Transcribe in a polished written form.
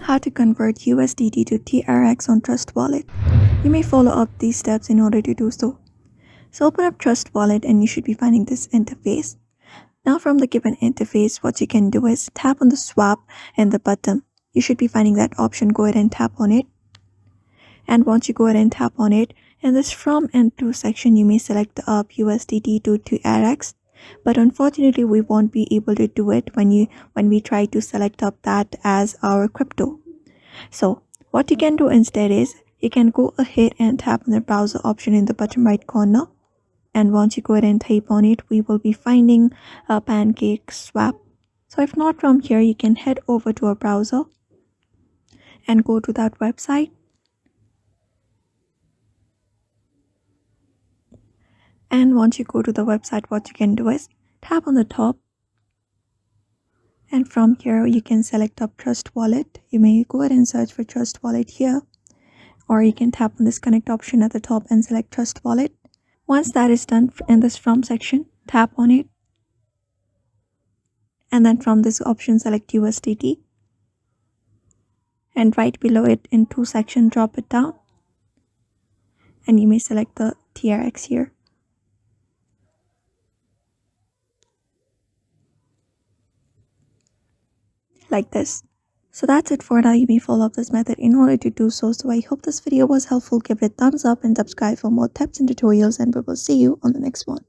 how to convert USDT to TRX on Trust Wallet. You may follow up these steps in order to do so. So open up Trust Wallet and you should be finding this interface. Now from the given interface, what you can do is tap on the swap in the bottom. You should be finding that option. Go ahead and tap on it. And once you go ahead and tap on it, in this from and to section, you may select the USDT to TRX. But unfortunately, we won't be able to do it when we try to select up that as our crypto. So what you can do instead is you can go ahead and tap on the browser option in the bottom right corner. And once you go ahead and type on it, we will be finding a pancake swap. So if not from here, you can head over to a browser and go to that website. And once you go to the website, what you can do is tap on the top. And from here, you can select up Trust Wallet. You may go ahead and search for Trust Wallet here. Or you can tap on this connect option at the top and select Trust Wallet. Once that is done, in this from section, tap on it. And then from this option, select USDT. And right below it in two sections, drop it down. And you may select the TRX here. Like this. So that's it for now. You may follow up this method in order to do so. So I hope this video was helpful. Give it a thumbs up and subscribe for more tips and tutorials, and we will see you on the next one.